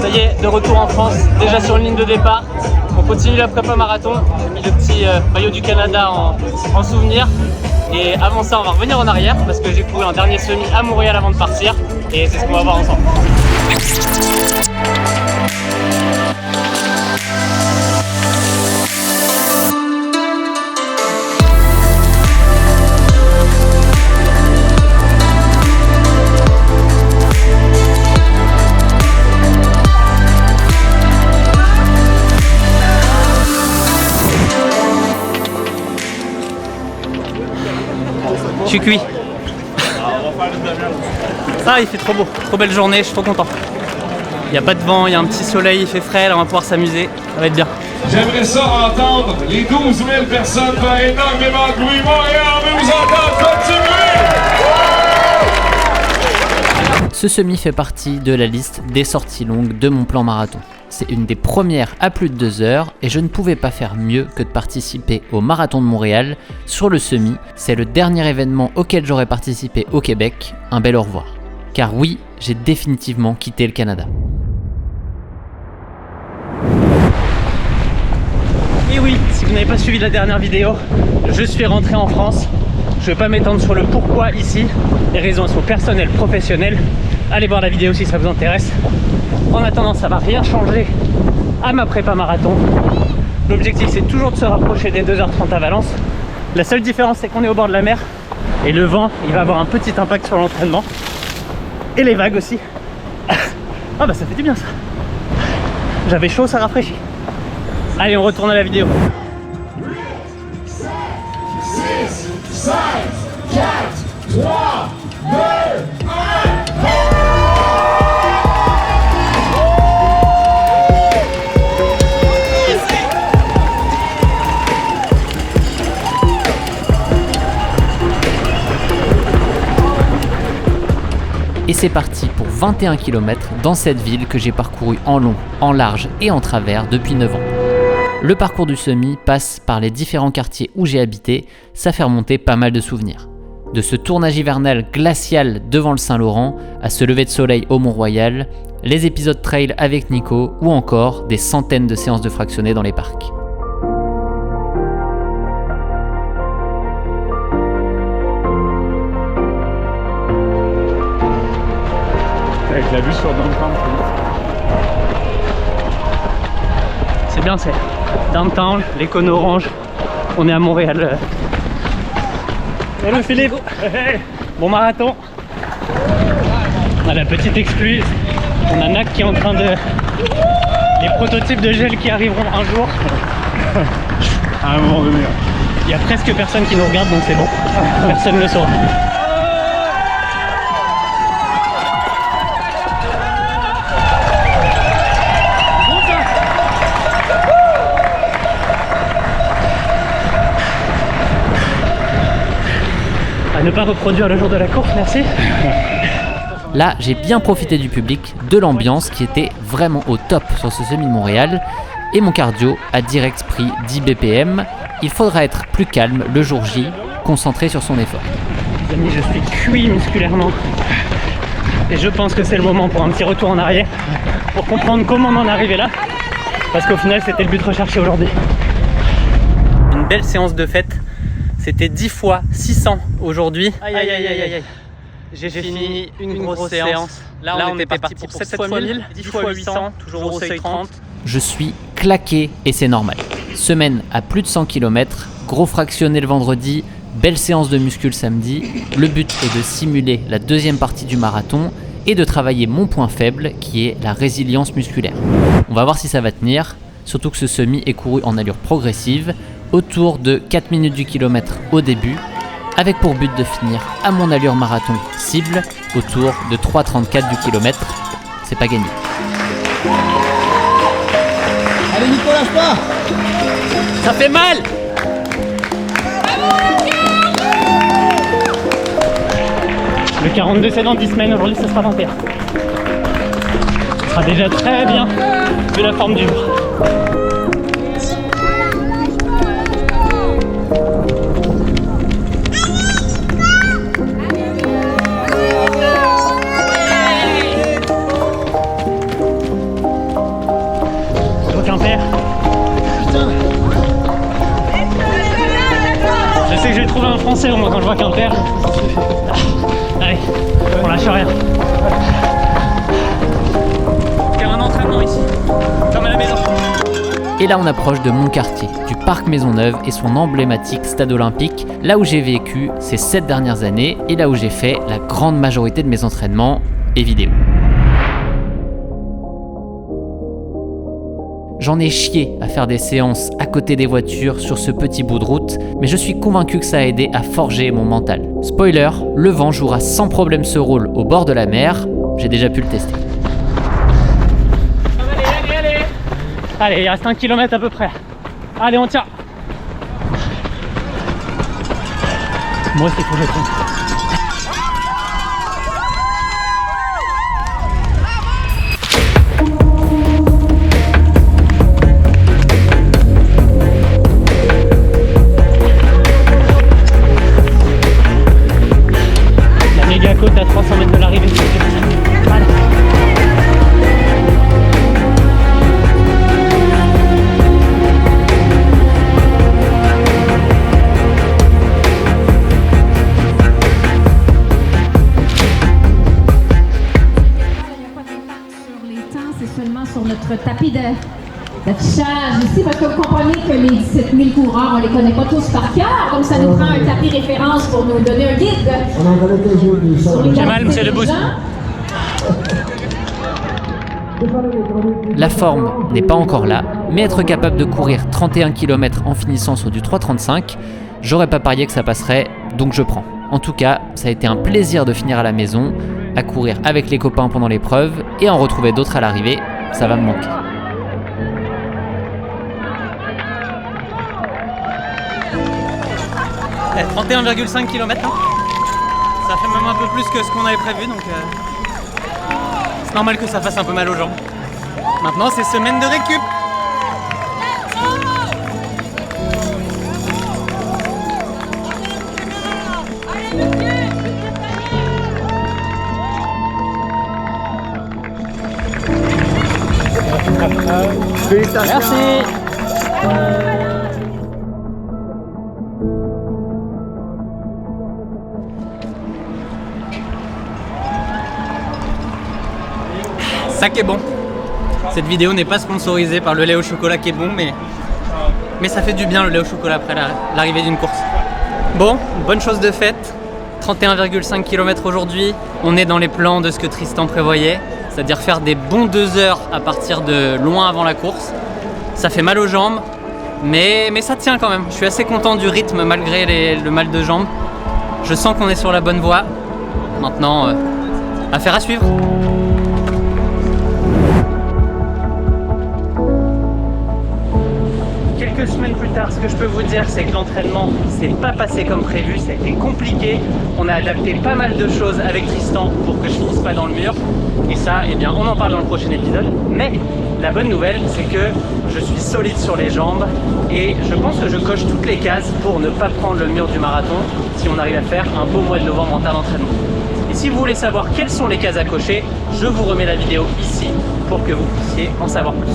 Ça y est, de retour en France, déjà sur une ligne de départ. On continue la prépa marathon. J'ai mis le petit maillot du Canada en souvenir. Et avant ça, on va revenir en arrière parce que j'ai couru un dernier semi à Montréal avant de partir. Et c'est ce qu'on va voir ensemble. Je suis cuit. Ah, il fait trop beau, trop belle journée, je suis trop content. Il n'y a pas de vent, il y a un petit soleil, il fait frais, alors on va pouvoir s'amuser, ça va être bien. J'aimerais ça entendre les 12 000 personnes faire énormément de bruit. Montréal veut vous entendre continuer! Ce semi fait partie de la liste des sorties longues de mon plan marathon. C'est une des premières à plus de 2 heures et je ne pouvais pas faire mieux que de participer au Marathon de Montréal sur le semi. C'est le dernier événement auquel j'aurais participé au Québec. Un bel au revoir. Car oui, j'ai définitivement quitté le Canada. Et oui, si vous n'avez pas suivi la dernière vidéo, je suis rentré en France. Je ne vais pas m'étendre sur le pourquoi ici. Les raisons sont personnelles, professionnelles. Allez voir la vidéo si ça vous intéresse. En attendant, ça va rien changer à ma prépa marathon. L'objectif, c'est toujours de se rapprocher des 2h30 à Valence. La seule différence, c'est qu'on est au bord de la mer et le vent, il va avoir un petit impact sur l'entraînement. Et les vagues aussi. Ah bah ça fait du bien ça. J'avais chaud, ça rafraîchit. Allez, on retourne à la vidéo. 5, 4, 3, 2, 1. Et c'est parti pour 21 km dans cette ville que j'ai parcouru en long, en large et en travers depuis 9 ans. Le parcours du semi passe par les différents quartiers où j'ai habité, ça fait remonter pas mal de souvenirs. De ce tournage hivernal glacial devant le Saint-Laurent à ce lever de soleil au Mont-Royal, les épisodes trail avec Nico ou encore des centaines de séances de fractionnés dans les parcs. Avec la vue sur Downtown. C'est bien, c'est Downtown, les cônes oranges. On est à Montréal. Salut Philippe. Bon marathon. On a la petite exclue. On a NAC qui est en train de... Les prototypes de gel qui arriveront un jour. À un moment donné. Il y a presque personne qui nous regarde, donc c'est bon. Personne ne le saura. À ne pas reproduire le jour de la course, merci. Là, j'ai bien profité du public, de l'ambiance qui était vraiment au top sur ce semi de Montréal et mon cardio a direct pris 10 BPM. Il faudra être plus calme le jour J, concentré sur son effort. Les amis, je suis cuit musculairement et je pense que c'est le moment pour un petit retour en arrière pour comprendre comment on en est arrivé là, parce qu'au final c'était le but recherché aujourd'hui. Une belle séance de fête. C'était 10 fois 600 aujourd'hui. Aïe aïe aïe aïe aïe. J'ai fini une grosse séance. Là on était parti pour 7 fois 1000, 10 fois 800, toujours au seuil 30. Je suis claqué et c'est normal. Semaine à plus de 100 km, gros fractionné le vendredi, belle séance de muscu samedi. Le but est de simuler la deuxième partie du marathon et de travailler mon point faible qui est la résilience musculaire. On va voir si ça va tenir, surtout que ce semi est couru en allure progressive, autour de 4 minutes du kilomètre au début, avec pour but de finir à mon allure marathon cible, autour de 3,34 du kilomètre. C'est pas gagné. Allez Nico, lâche pas! Ça fait mal! Le 42 c'est dans 10 semaines, aujourd'hui ce sera 21. Ce sera déjà très bien vu la forme du jour. français au moins quand je vois qu'un père. Allez, on lâche rien. Faire un entraînement ici, comme à la maison. Et là on approche de mon quartier, du parc Maisonneuve et son emblématique stade olympique, là où j'ai vécu ces 7 dernières années et là où j'ai fait la grande majorité de mes entraînements et vidéos. J'en ai chié à faire des séances à côté des voitures sur ce petit bout de route, mais je suis convaincu que ça a aidé à forger mon mental. Spoiler, le vent jouera sans problème ce rôle au bord de la mer, j'ai déjà pu le tester. Allez, il reste 1 km à peu près. Allez, on tient. Moi aussi, il faut que je tienne. La méga côte à 300 mètres de l'arrivée. Allez. Sur notre tapis d'affichage ici, parce que vous comprenez que les 17 000 coureurs, on ne les connaît pas tous par cœur, donc ça nous prend un tapis référence pour nous donner un guide. J'ai mal, monsieur Debousse. La forme n'est pas encore là, mais être capable de courir 31 km en finissant sur du 3,35, j'aurais pas parié que ça passerait, donc je prends. En tout cas, ça a été un plaisir de finir à la maison, à courir avec les copains pendant l'épreuve et en retrouver d'autres à l'arrivée, ça va me manquer. Eh, 31,5 km, hein. Ça fait même un peu plus que ce qu'on avait prévu, donc c'est normal que ça fasse un peu mal aux jambes. Maintenant, c'est semaine de récup. Merci. Ça qui est bon. Cette vidéo n'est pas sponsorisée par le lait au chocolat qui est bon, mais ça fait du bien le lait au chocolat après l'arrivée d'une course. Bon, bonne chose de faite. 31,5 km aujourd'hui. On est dans les plans de ce que Tristan prévoyait, c'est-à-dire faire des bons 2 heures à partir de loin avant la course. Ça fait mal aux jambes, mais ça tient quand même. Je suis assez content du rythme malgré le mal de jambes. Je sens qu'on est sur la bonne voie. Maintenant, affaire à suivre. Quelques semaines plus tard, ce que je peux vous dire, c'est que l'entraînement s'est pas passé comme prévu, ça a été compliqué. On a adapté pas mal de choses avec Tristan pour que je finisse pas dans le mur. Et ça, eh bien, on en parle dans le prochain épisode. Mais la bonne nouvelle, c'est que je suis solide sur les jambes et je pense que je coche toutes les cases pour ne pas prendre le mur du marathon si on arrive à faire un beau mois de novembre en termes d'entraînement. Et si vous voulez savoir quelles sont les cases à cocher, je vous remets la vidéo ici pour que vous puissiez en savoir plus.